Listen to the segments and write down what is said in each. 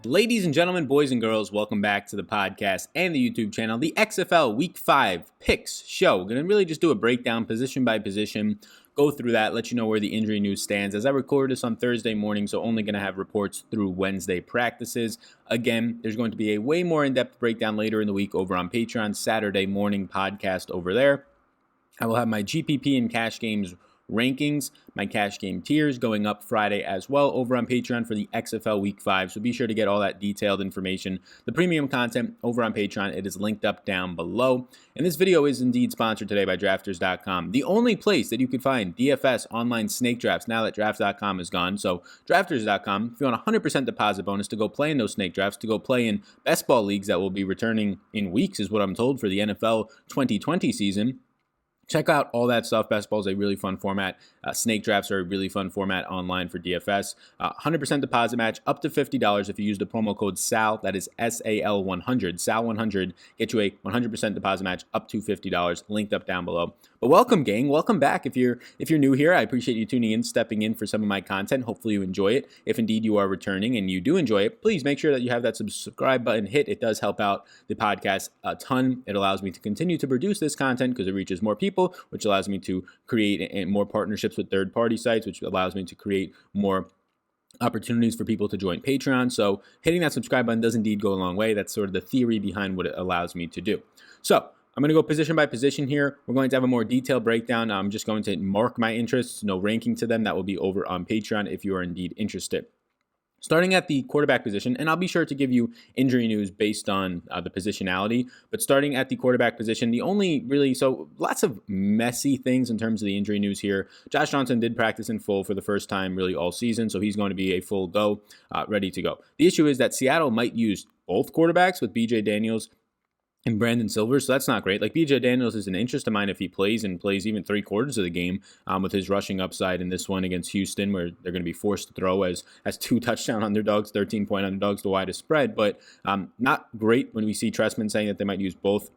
Ladies and gentlemen, boys and girls, welcome back to the podcast and the YouTube channel, the XFL Week 5 Picks Show. We're going to really just do a breakdown position by position, go through that, let you know where the injury news stands. As I record this on Thursday morning, so only going to have reports through Wednesday practices. Again, there's going to be a way more in-depth breakdown later in the week over on Patreon, Saturday morning podcast over there. I will have my GPP and cash games rankings, my cash game tiers going up Friday as well over on Patreon for the XFL Week 5. So be sure to get all that detailed information, the premium content over on Patreon. It is linked up down below. And this video is indeed sponsored today by Drafters.com, the only place that you could find DFS online snake drafts now that Draft.com is gone. So Drafters.com, if you want a 100% deposit bonus to go play in those snake drafts, to go play in best ball leagues that will be returning in weeks is what I'm told for the NFL 2020 season. Check out all that stuff. Best ball is a really fun format. Snake drafts are a really fun format online for DFS. 100% deposit match up to $50 if you use the promo code SAL. That is SAL100. SAL100 get you a 100% deposit match up to $50. Linked up down below. But welcome, gang. Welcome back. If you're new here, I appreciate you tuning in, stepping in for some of my content. Hopefully you enjoy it. If indeed you are returning and you do enjoy it, please make sure that you have that subscribe button hit. It does help out the podcast a ton. It allows me to continue to produce this content because it reaches more people, which allows me to create more partnerships with third-party sites, which allows me to create more opportunities for people to join Patreon. So hitting that subscribe button does indeed go a long way. That's sort of the theory behind what it allows me to do. So I'm going to go position by position here. We're going to have a more detailed breakdown. I'm just going to mark my interests, no ranking to them. That will be over on Patreon if you are indeed interested. Starting at the quarterback position, and I'll be sure to give you injury news based on the positionality, but starting at the quarterback position, so lots of messy things in terms of the injury news here. Josh Johnson did practice in full for the first time really all season, so he's going to be a full go, ready to go. The issue is that Seattle might use both quarterbacks with B.J. Daniels and Brandon Silver, so that's not great. Like, B.J. Daniels is an interest of mine if he plays and plays even 3/4 of the game with his rushing upside in this one against Houston, where they're going to be forced to throw as 2 touchdown underdogs, 13-point underdogs, the widest spread. But not great when we see Tressman saying that they might use both.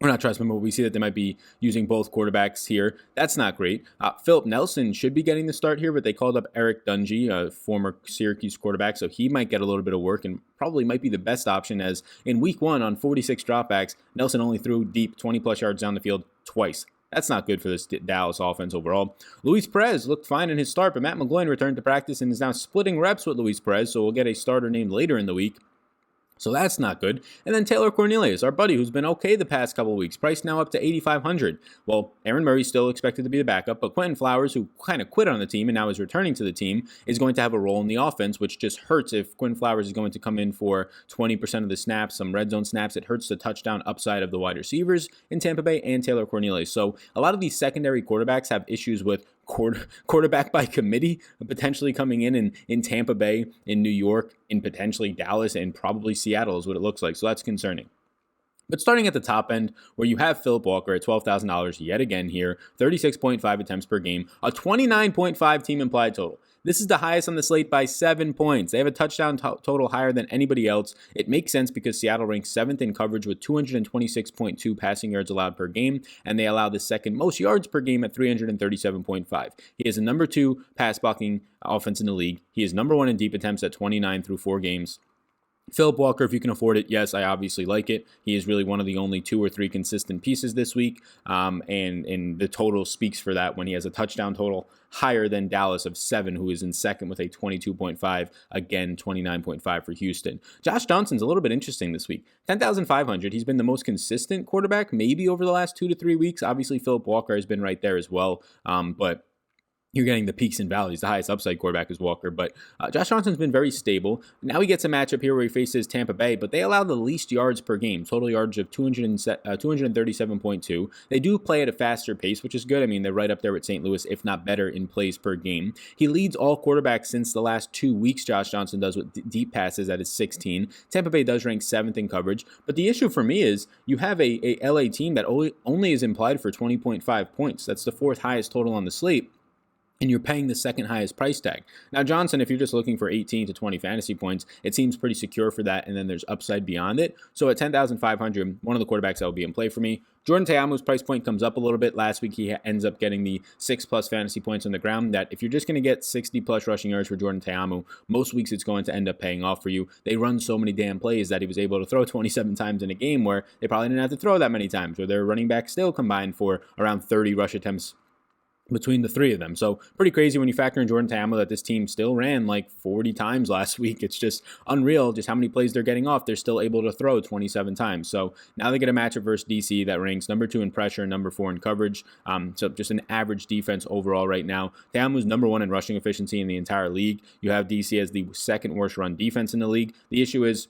Or not Tressman, but we see that they might be using both quarterbacks here. That's not great. Philip Nelson should be getting the start here, but they called up Eric Dungy, a former Syracuse quarterback, so he might get a little bit of work and probably might be the best option, as in week 1 on 46 dropbacks, Nelson only threw deep 20-plus yards down the field twice. That's not good for this Dallas offense overall. Luis Perez looked fine in his start, but Matt McGloin returned to practice and is now splitting reps with Luis Perez, so we'll get a starter named later in the week. So that's not good. And then Taylor Cornelius, our buddy, who's been okay the past couple of weeks, priced now up to $8,500. Well, Aaron Murray's still expected to be the backup, but Quentin Flowers, who kind of quit on the team and now is returning to the team, is going to have a role in the offense, which just hurts if Quentin Flowers is going to come in for 20% of the snaps, some red zone snaps. It hurts the touchdown upside of the wide receivers in Tampa Bay and Taylor Cornelius. So a lot of these secondary quarterbacks have issues with quarterback by committee, potentially coming in Tampa Bay, in New York, in potentially Dallas, and probably Seattle is what it looks like. So that's concerning. But starting at the top end, where you have Philip Walker at $12,000 yet again here, 36.5 attempts per game, a 29.5 team implied total. This is the highest on the slate by 7 points. They have a touchdown total higher than anybody else. It makes sense because Seattle ranks 7th in coverage with 226.2 passing yards allowed per game, and they allow the second most yards per game at 337.5. He is the number 2 pass blocking offense in the league. He is number 1 in deep attempts at 29 through 4 games. Philip Walker, if you can afford it, yes, I obviously like it. He is really one of the only 2 or 3 consistent pieces this week, and the total speaks for that when he has a touchdown total higher than Dallas of 7, who is in second with a 22.5, again, 29.5 for Houston. Josh Johnson's a little bit interesting this week. 10,500, he's been the most consistent quarterback maybe over the last 2 to 3 weeks. Obviously, Philip Walker has been right there as well, but you're getting the peaks and valleys. The highest upside quarterback is Walker, but Josh Johnson's been very stable. Now he gets a matchup here where he faces Tampa Bay, but they allow the least yards per game, total yards of 237.2. They do play at a faster pace, which is good. I mean, they're right up there with St. Louis, if not better, in plays per game. He leads all quarterbacks since the last 2 weeks, Josh Johnson does, with deep passes at his 16. Tampa Bay does rank 7th in coverage, but the issue for me is you have a LA team that only is implied for 20.5 points. That's the 4th highest total on the slate. and you're paying the second highest price tag. Now, Johnson, if you're just looking for 18 to 20 fantasy points, it seems pretty secure for that, and then there's upside beyond it. So at 10,500, one of the quarterbacks that will be in play for me. Jordan Ta'amu's price point comes up a little bit. Last week, he ends up getting the 6+ fantasy points on the ground. That if you're just going to get 60+ rushing yards for Jordan Ta'amu, most weeks it's going to end up paying off for you. They run so many damn plays that he was able to throw 27 times in a game where they probably didn't have to throw that many times, where their running backs still combined for around 30 rush attempts between the three of them. So pretty crazy when you factor in Jordan Ta'amu that this team still ran like 40 times last week. It's just unreal just how many plays they're getting off. They're still able to throw 27 times. So now they get a matchup versus DC that ranks number 2 in pressure and number 4 in coverage. So just an average defense overall right now. Ta'amu's number 1 in rushing efficiency in the entire league. You have DC as the second worst run defense in the league. The issue is,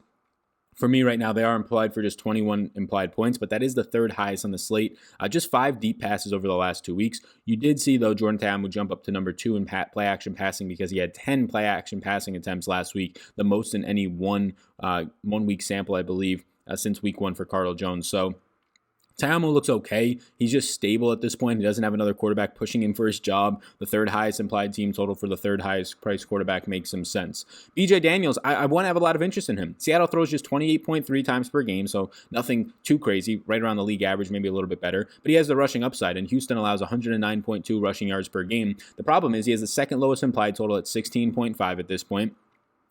for me right now, they are implied for just 21 implied points, but that is the third highest on the slate. Just 5 deep passes over the last 2 weeks. You did see, though, Jordan Ta'amu jump up to number 2 in play action passing because he had 10 play action passing attempts last week, the most in any one week sample, I believe, since week 1 for Cardale Jones. So Ta'amu looks okay. He's just stable at this point. He doesn't have another quarterback pushing him for his job. The third highest implied team total for the third highest price quarterback makes some sense. BJ Daniels, I want to have a lot of interest in him. Seattle throws just 28.3 times per game, so nothing too crazy, right around the league average, maybe a little bit better. But he has the rushing upside, and Houston allows 109.2 rushing yards per game. The problem is he has the second lowest implied total at 16.5 at this point.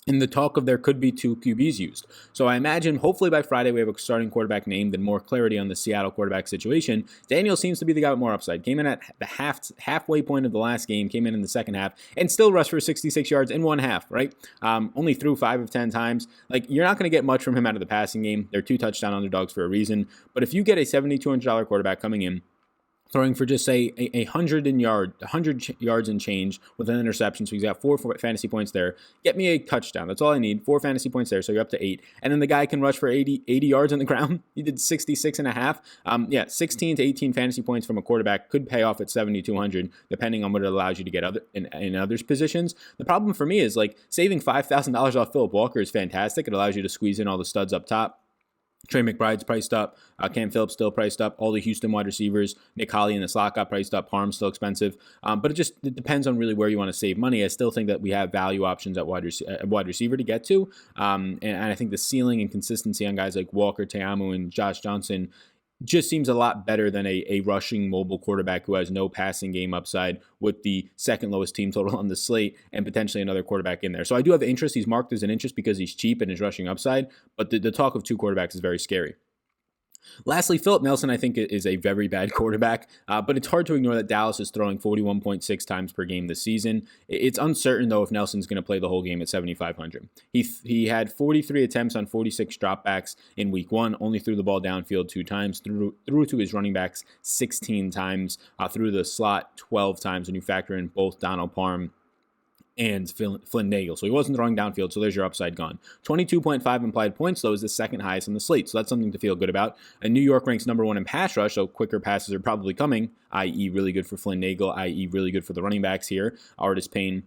And the talk of there could be 2 QBs used. So I imagine hopefully by Friday we have a starting quarterback named and more clarity on the Seattle quarterback situation. Daniel seems to be the guy with more upside. Came in at the halfway point of the last game, came in the second half, and still rushed for 66 yards in one half, right? Only threw 5 of 10 times. Like, you're not going to get much from him out of the passing game. They're 2 touchdown underdogs for a reason. But if you get a $7,200 quarterback coming in, throwing for just say 100 yards and change with an interception, so he's got 4 fantasy points there. Get me a touchdown. That's all I need. 4 fantasy points there, so you're up to 8. And then the guy can rush for 80 yards on the ground. He did 66 and a half. 16 to 18 fantasy points from a quarterback could pay off at 7,200, depending on what it allows you to get in others' positions. The problem for me is, like, saving $5,000 off Philip Walker is fantastic. It allows you to squeeze in all the studs up top. Trey McBride's priced up. Cam Phillips still priced up. All the Houston wide receivers, Nick Holley in the slot got priced up. Parm still expensive. But it depends on really where you want to save money. I still think that we have value options at wide receiver to get to. And I think the ceiling and consistency on guys like Walker, Ta'amu, and Josh Johnson just seems a lot better than a rushing mobile quarterback who has no passing game upside with the second lowest team total on the slate and potentially another quarterback in there. So I do have interest. He's marked as an interest because he's cheap and his rushing upside, but the talk of 2 quarterbacks is very scary. Lastly, Philip Nelson, I think, is a very bad quarterback, but it's hard to ignore that Dallas is throwing 41.6 times per game this season. It's uncertain, though, if Nelson's going to play the whole game at 7,500. He had 43 attempts on 46 dropbacks in week 1, only threw the ball downfield 2 times, threw to his running backs 16 times, threw the slot 12 times when you factor in both Donald Parm and Flynn Nagel. So he wasn't throwing downfield, so there's your upside gone. 22.5 implied points, though, is the second highest on the slate, so that's something to feel good about. And New York ranks number 1 in pass rush, so quicker passes are probably coming, i.e. really good for Flynn Nagel, i.e. really good for the running backs here, Artis Payne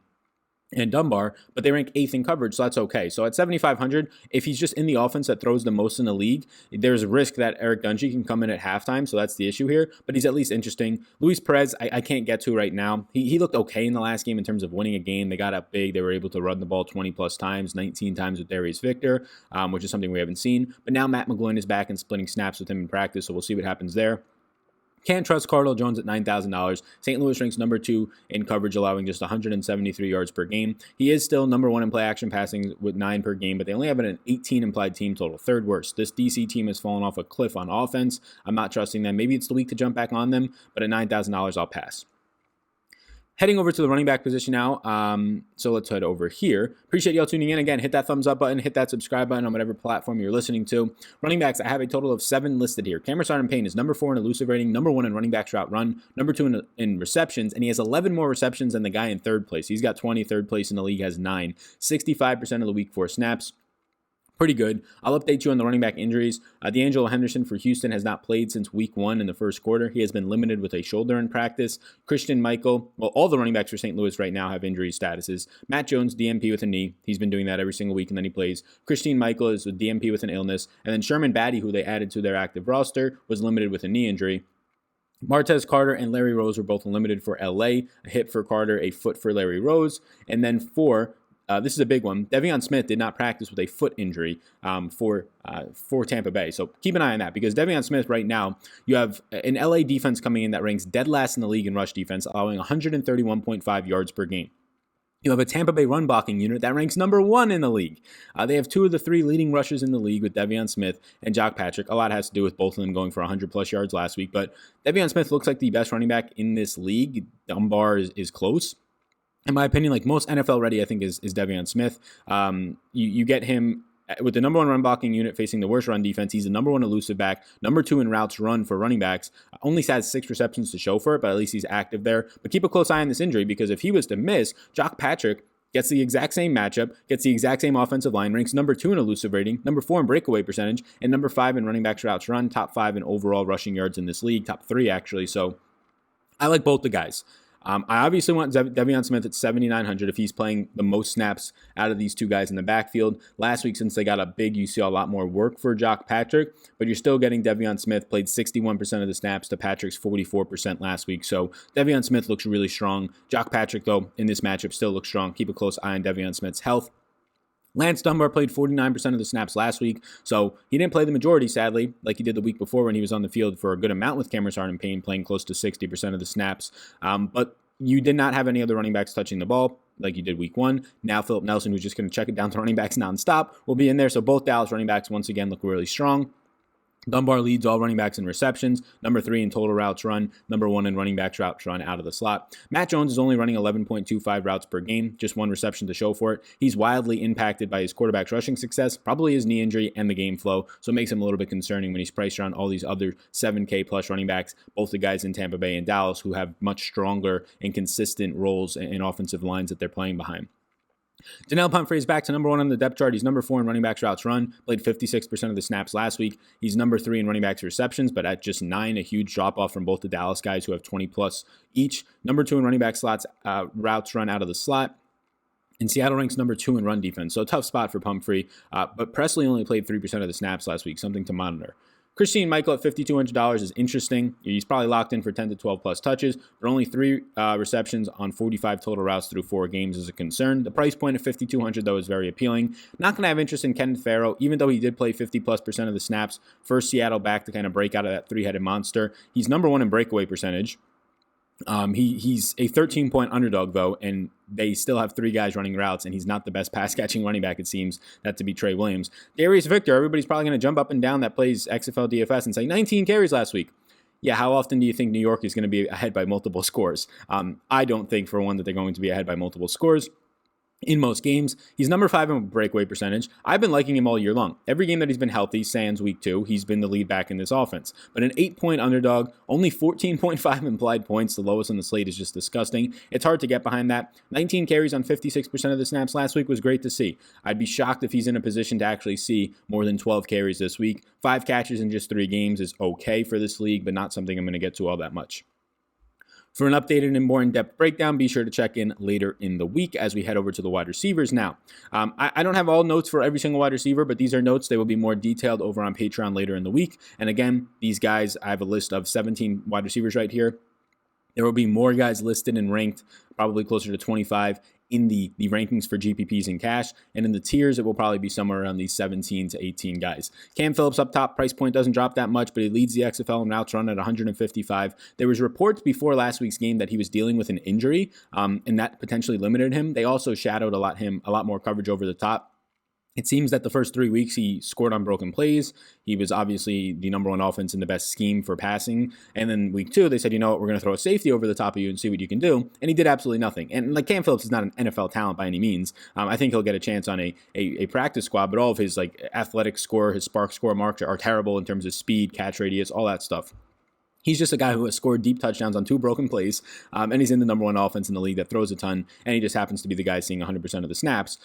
and Dunbar, but they rank 8th in coverage, so that's okay. So at 7,500, if he's just in the offense that throws the most in the league, there's a risk that Eric Dungy can come in at halftime, so that's the issue here, but he's at least interesting. Luis Perez, I can't get to right now. He looked okay in the last game in terms of winning a game. They got up big. They were able to run the ball 20-plus times, 19 times with Darius Victor, which is something we haven't seen. But now Matt McGloin is back and splitting snaps with him in practice, so we'll see what happens there. Can't trust Cardale Jones at $9,000. St. Louis ranks number 2 in coverage, allowing just 173 yards per game. He is still number 1 in play action passing with 9 per game, but they only have an 18 implied team total, third worst. This DC team has fallen off a cliff on offense. I'm not trusting them. Maybe it's the week to jump back on them, but at $9,000, I'll pass. Heading over to the running back position now, so let's head over here. Appreciate y'all tuning in. Again, hit that thumbs up button, hit that subscribe button on whatever platform you're listening to. Running backs, I have a total of 7 listed here. Cameron Payne is number 4 in elusive rating, number 1 in running back route run, number 2 in receptions, and he has 11 more receptions than the guy in third place. He's got 20, third place in the league has 9. 65% of the week 4 snaps. Pretty good. I'll update you on the running back injuries. D'Angelo Henderson for Houston has not played since week 1 in the first quarter. He has been limited with a shoulder in practice. Christian Michael, well, all the running backs for St. Louis right now have injury statuses. Matt Jones, DMP with a knee. He's been doing that every single week, and then he plays. Christine Michael is with DMP with an illness. And then Sherman Batty, who they added to their active roster, was limited with a knee injury. Martez Carter and Larry Rose were both limited for LA. A hit for Carter, a foot for Larry Rose. And then this is a big one. De'Veon Smith did not practice with a foot injury for Tampa Bay. So keep an eye on that, because De'Veon Smith right now, you have an LA defense coming in that ranks dead last in the league in rush defense, allowing 131.5 yards per game. You have a Tampa Bay run blocking unit that ranks number 1 in the league. They have 2 of the 3 leading rushers in the league with De'Veon Smith and Jock Patrick. A lot has to do with both of them going for 100-plus yards last week. But De'Veon Smith looks like the best running back in this league. Dunbar is close. In my opinion, like most NFL ready, I think is De'Veon Smith. You get him with the number 1 run blocking unit facing the worst run defense. He's the number 1 elusive back, number 2 in routes run for running backs. Only has 6 receptions to show for it, but at least he's active there. But keep a close eye on this injury, because if he was to miss, Jock Patrick gets the exact same matchup, gets the exact same offensive line, ranks number 2 in elusive rating, number 4 in breakaway percentage, and number 5 in running backs routes run, top 5 in overall rushing yards in this league, top 3 actually. So I like both the guys. I obviously want De'Veon Smith at 7,900 if he's playing the most snaps out of these 2 guys in the backfield. Last week, since they got up big, you see a lot more work for Jock Patrick, but you're still getting De'Veon Smith played 61% of the snaps to Patrick's 44% last week. So De'Veon Smith looks really strong. Jock Patrick, though, in this matchup still looks strong. Keep a close eye on De'Veon Smith's health. Lance Dunbar played 49% of the snaps last week, so he didn't play the majority, sadly, like he did the week before when he was on the field for a good amount with Cameron Sard-Payne, playing close to 60% of the snaps. But you did not have any other running backs touching the ball like you did week 1. Now Philip Nelson, who's just going to check it down to running backs nonstop, will be in there. So both Dallas running backs, once again, look really strong. Dunbar leads all running backs in receptions, number 3 in total routes run, number 1 in running backs routes run out of the slot. Matt Jones is only running 11.25 routes per game, just 1 reception to show for it. He's wildly impacted by his quarterback's rushing success, probably his knee injury and the game flow, so it makes him a little bit concerning when he's priced around all these other 7K plus running backs, both the guys in Tampa Bay and Dallas who have much stronger and consistent roles in offensive lines that they're playing behind. Donnell Pumphrey is back to number 1 on the depth chart. He's number 4 in running backs routes run, played 56% of the snaps last week. He's number 3 in running backs receptions, but at just 9, a huge drop-off from both the Dallas guys who have 20-plus each. Number 2 in running back slots, routes run out of the slot. And Seattle ranks number 2 in run defense, so a tough spot for Pumphrey. But Presley only played 3% of the snaps last week, something to monitor. Christine Michael at $5,200 is interesting. He's probably locked in for 10 to 12 plus touches, but only 3 receptions on 45 total routes through 4 games is a concern. The price point of $5,200 though is very appealing. Not going to have interest in Kenneth Farrow, even though he did play 50+% of the snaps. First Seattle back to kind of break out of that 3-headed monster. He's number 1 in breakaway percentage. He's a 13-point underdog, though, and they still have 3 guys running routes, and he's not the best pass-catching running back, it seems, that to be Trey Williams. Darius Victor, everybody's probably going to jump up and down that plays XFL DFS and say 19 carries last week. Yeah, how often do you think New York is going to be ahead by multiple scores? I don't think, for one, that they're going to be ahead by multiple scores in most games. He's number 5 in breakaway percentage. I've been liking him all year long. Every game that he's been healthy, sans week 2, he's been the lead back in this offense. But an 8-point underdog, only 14.5 implied points, the lowest on the slate, is just disgusting. It's hard to get behind that. 19 carries on 56% of the snaps last week was great to see. I'd be shocked if he's in a position to actually see more than 12 carries this week. 5 catches in just 3 games is okay for this league, but not something I'm going to get to all that much. For an updated and more in-depth breakdown, be sure to check in later in the week as we head over to the wide receivers now. I don't have all notes for every single wide receiver, but these are notes. They will be more detailed over on Patreon later in the week. And again, these guys, I have a list of 17 wide receivers right here. There will be more guys listed and ranked, probably closer to 25 in the rankings for GPPs and cash. And in the tiers, it will probably be somewhere around these 17 to 18 guys. Cam Phillips up top, price point doesn't drop that much, but he leads the XFL in routes run at 155. There was reports before last week's game that he was dealing with an injury, and that potentially limited him. They also shadowed a lot more coverage over the top. It seems that the first 3 weeks he scored on broken plays. He was obviously the number 1 offense in the best scheme for passing. And then week 2, they said, you know what, we're going to throw a safety over the top of you and see what you can do. And he did absolutely nothing. And like Cam Phillips is not an NFL talent by any means. I think he'll get a chance on a practice squad, but all of his like athletic score, his spark score marks are terrible in terms of speed, catch radius, all that stuff. He's just a guy who has scored deep touchdowns on 2 broken plays, and he's in the number 1 offense in the league that throws a ton, and he just happens to be the guy seeing 100% of the snaps.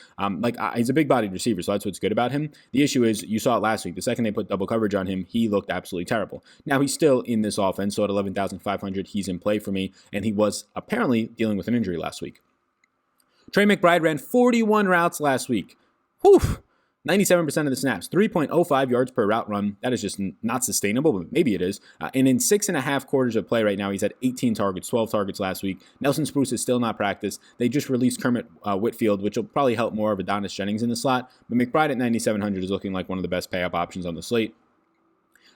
He's a big-bodied receiver, so that's what's good about him. The issue is, you saw it last week. The second they put double coverage on him, he looked absolutely terrible. Now, he's still in this offense, so at 11,500, he's in play for me, and he was apparently dealing with an injury last week. Trey McBride ran 41 routes last week. Whew! 97% of the snaps, 3.05 yards per route run. That is just not sustainable, but maybe it is. And in 6.5 quarters of play right now, he's had 18 targets, 12 targets last week. Nelson Spruce is still not practiced. They just released Kermit Whitfield, which will probably help more of Adonis Jennings in the slot. But McBride at 9,700 is looking like one of the best pay-up options on the slate.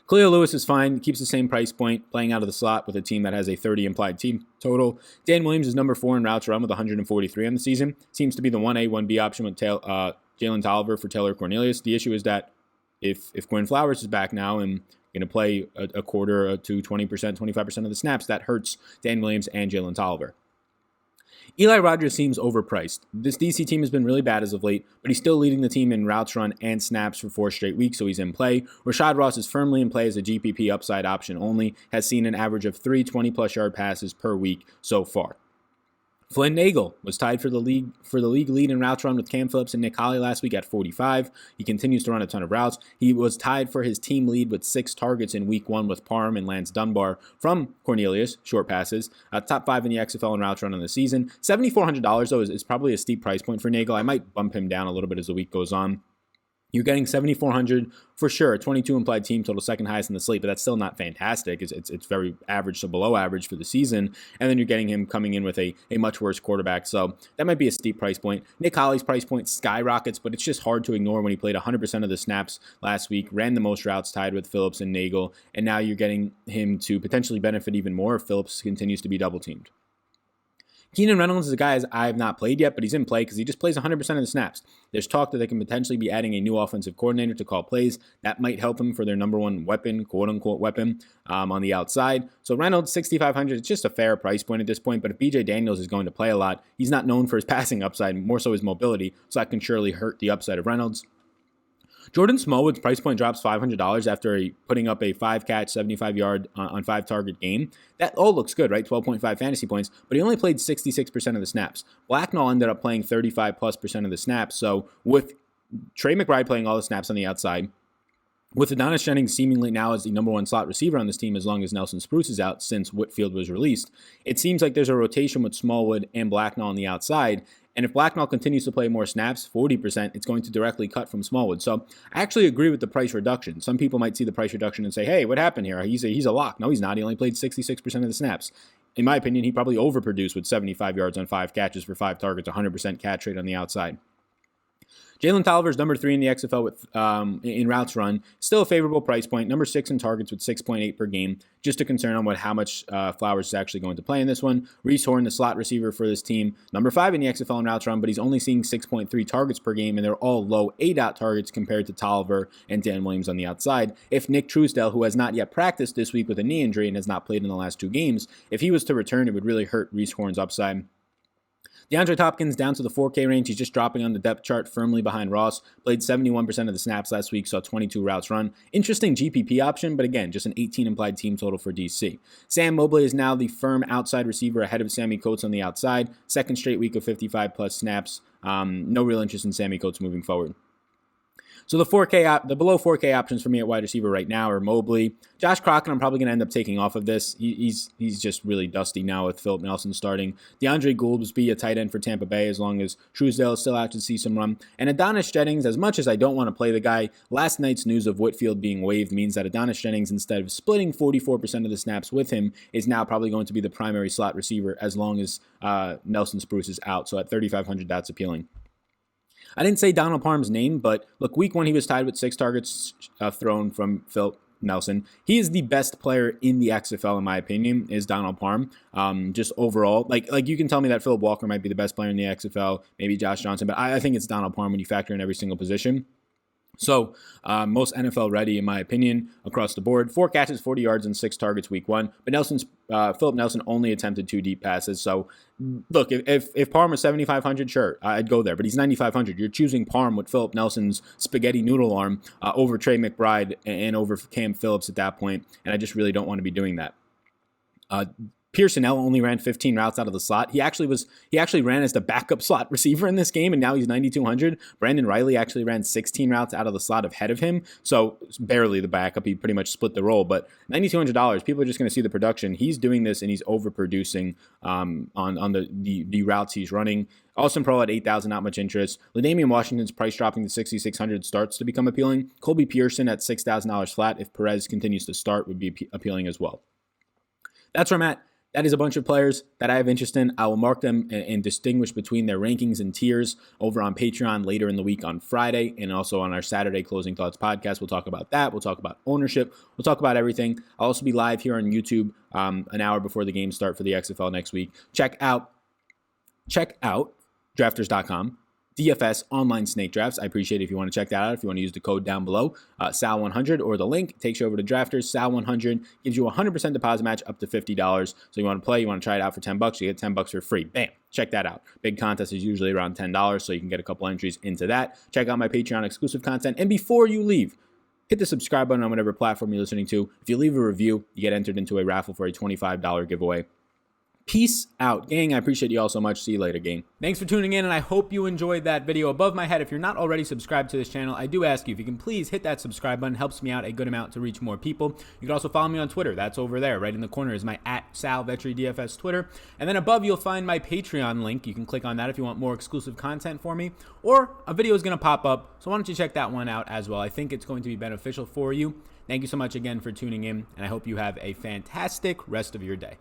Khalil Lewis is fine, keeps the same price point, playing out of the slot with a team that has a 30 implied team total. Dan Williams is number 4 in routes run with 143 on the season. Seems to be the 1A, 1B option with Jalen Tolliver for Taylor Cornelius. The issue is that if Quinn Flowers is back now and going to play a quarter to 20%, 25% of the snaps, that hurts Dan Williams and Jalen Tolliver. Eli Rodgers seems overpriced. This DC team has been really bad as of late, but he's still leading the team in routes run and snaps for 4 straight weeks, so he's in play. Rashad Ross is firmly in play as a GPP upside option only, has seen an average of 3 20-plus yard passes per week so far. Flynn Nagel was tied for the league lead in routes run with Cam Phillips and Nick Holley last week at 45. He continues to run a ton of routes. He was tied for his team lead with 6 targets in week 1 with Parm and Lance Dunbar from Cornelius, short passes. Top 5 in the XFL in routes run on the season. $7,400 though is probably a steep price point for Nagel. I might bump him down a little bit as the week goes on. You're getting $7,400 for sure, 22 implied team total, second highest in the slate, but that's still not fantastic. It's very average to below average for the season, and then you're getting him coming in with a much worse quarterback, so that might be a steep price point. Nick Holley's price point skyrockets, but it's just hard to ignore when he played 100% of the snaps last week, ran the most routes, tied with Phillips and Nagel, and now you're getting him to potentially benefit even more if Phillips continues to be double-teamed. Keenan Reynolds is a guy I have not played yet, but he's in play because he just plays 100% of the snaps. There's talk that they can potentially be adding a new offensive coordinator to call plays. That might help him for their number one weapon, quote-unquote weapon, on the outside. So Reynolds, $6,500, it's just a fair price point at this point, but if BJ Daniels is going to play a lot, he's not known for his passing upside, more so his mobility, so that can surely hurt the upside of Reynolds. Jordan Smallwood's price point drops $500 after putting up a 5-catch, 75-yard on 5-target game. That all looks good, right? 12.5 fantasy points, but he only played 66% of the snaps. Blacknall ended up playing 35+% of the snaps. So with Trey McBride playing all the snaps on the outside, with Adonis Jennings seemingly now as the number 1 slot receiver on this team as long as Nelson Spruce is out since Whitfield was released, it seems like there's a rotation with Smallwood and Blacknall on the outside. And if Blacknall continues to play more snaps, 40%, it's going to directly cut from Smallwood. So I actually agree with the price reduction. Some people might see the price reduction and say, hey, what happened here? He's a lock. No, he's not. He only played 66% of the snaps. In my opinion, he probably overproduced with 75 yards on 5 catches for 5 targets, 100% catch rate on the outside. Jalen Tolliver is number 3 in the XFL with in routes run. Still a favorable price point. Number 6 in targets with 6.8 per game. Just a concern on how much Flowers is actually going to play in this one. Reese Horn, the slot receiver for this team. Number 5 in the XFL in routes run, but he's only seeing 6.3 targets per game, and they're all low A-dot targets compared to Tolliver and Dan Williams on the outside. If Nick Truesdell, who has not yet practiced this week with a knee injury and has not played in the last 2 games, if he was to return, it would really hurt Reese Horn's upside. DeAndre Hopkins down to the 4K range. He's just dropping on the depth chart firmly behind Ross. Played 71% of the snaps last week, saw 22 routes run. Interesting GPP option, but again, just an 18 implied team total for DC. Sam Mobley is now the firm outside receiver ahead of Sammy Coates on the outside. Second straight week of 55-plus snaps. No real interest in Sammy Coates moving forward. So the below 4K options for me at wide receiver right now are Mobley. Josh Crockett, I'm probably going to end up taking off of this. He's just really dusty now with Philip Nelson starting. DeAndre Gouldsby, a tight end for Tampa Bay, as long as Truesdale is still out to see some run. And Adonis Jennings, as much as I don't want to play the guy, last night's news of Whitfield being waived means that Adonis Jennings, instead of splitting 44% of the snaps with him, is now probably going to be the primary slot receiver as long as Nelson Spruce is out. So at $3,500, that's appealing. I didn't say Donald Parm's name, but look, week 1 he was tied with 6 targets thrown from Phil Nelson. He is the best player in the XFL, in my opinion, is Donald Parm. Just overall, like you can tell me that Philip Walker might be the best player in the XFL, maybe Josh Johnson, but I think it's Donald Parm when you factor in every single position. So, most NFL ready, in my opinion, across the board. 4 catches, 40 yards, and 6 targets week 1. But Philip Nelson only attempted 2 deep passes. So, look, if Parm was 7,500, sure, I'd go there. But he's 9,500. You're choosing Parm with Philip Nelson's spaghetti noodle arm over Trey McBride and over Cam Phillips at that point. And I just really don't want to be doing that. Pearson only ran 15 routes out of the slot. He actually ran as the backup slot receiver in this game, and now he's 9,200. Brandon Riley actually ran 16 routes out of the slot ahead of him, so barely the backup. He pretty much split the role, but $9,200, people are just going to see the production. He's doing this, and he's overproducing on the routes he's running. Austin Pro at 8,000, not much interest. LaDainian Washington's price dropping to 6,600 starts to become appealing. Colby Pearson at $6,000 flat, if Perez continues to start, would be appealing as well. That's where I'm at. That is a bunch of players that I have interest in. I will mark them and distinguish between their rankings and tiers over on Patreon later in the week on Friday, and also on our Saturday Closing Thoughts podcast. We'll talk about that. We'll talk about ownership. We'll talk about everything. I'll also be live here on YouTube an hour before the games start for the XFL next week. Check out drafters.com. DFS online snake drafts. I appreciate it if you want to check that out. If you want to use the code down below, SAL100, or the link takes you over to Drafters. SAL100 gives you a 100% deposit match up to $50. So you want to play, you want to try it out for $10, you get $10 for free. Bam. Check that out. Big contest is usually around $10, so you can get a couple entries into that. Check out my Patreon exclusive content. And before you leave, hit the subscribe button on whatever platform you're listening to. If you leave a review, you get entered into a raffle for a $25 giveaway. Peace out, gang. I appreciate you all so much. See you later, gang. Thanks for tuning in, and I hope you enjoyed that video. Above my head, if you're not already subscribed to this channel, I do ask you if you can please hit that subscribe button. Helps me out a good amount to reach more people. You can also follow me on Twitter. That's over there. Right in the corner is my @SalVetryDFS Twitter. And then above, you'll find my Patreon link. You can click on that if you want more exclusive content for me. Or a video is going to pop up, so why don't you check that one out as well. I think it's going to be beneficial for you. Thank you so much again for tuning in, and I hope you have a fantastic rest of your day.